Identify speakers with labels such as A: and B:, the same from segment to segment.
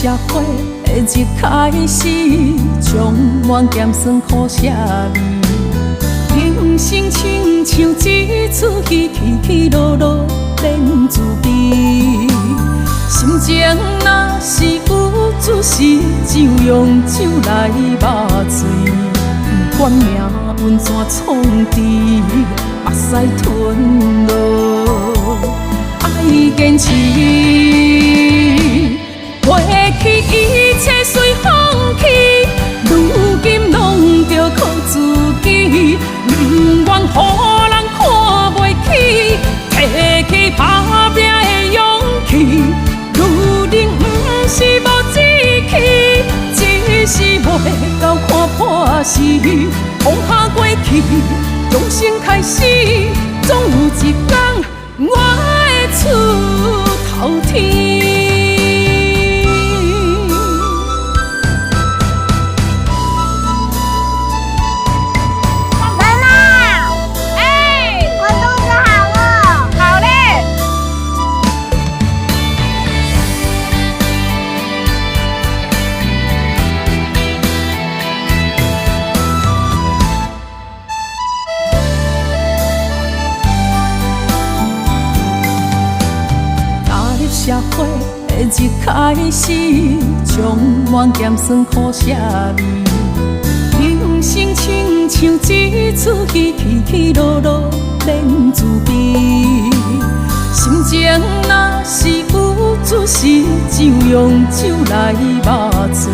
A: 社会的日开始，充满咸酸苦涩味。人生亲像一出戏，起起落落免自悲。心情若是有主时，就用酒来抹醉。不管命运怎创治，目屎吞落，爱坚持。过去一切随风去，如今拢着靠自己。不愿予人看袂起，提起打拼的勇气。女人不是无志气，只是袂到看破事。放下过去，重新开始，总有一天我会出头天。社会的日开始，充满咸酸苦涩味。人生亲像一出戏，起起落落免自悲。心情若是有主时，就用酒来抹醉。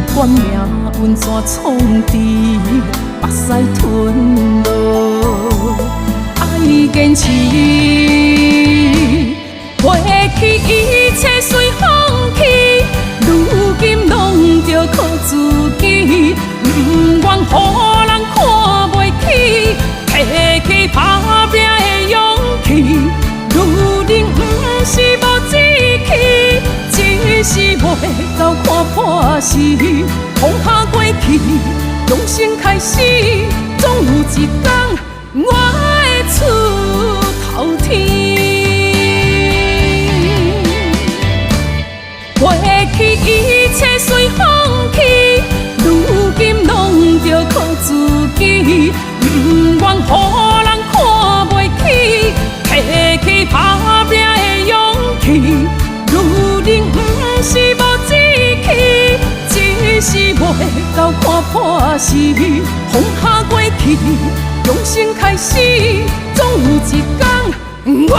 A: 不管命运怎创治，目屎吞落，爱坚持。过去一切随风去，如今拢着靠自己。不愿予人看袂起，提起打拼的勇气。女人不是无志气，只是袂到看破事。放下过去，重新开始，总有一天我会出头天。过去一切随风去，如今拢着靠自己。不愿予人看袂起，提起打拼的勇气。女人不是无志气，只是袂到看破事。放下过去，重新开始，总有一天我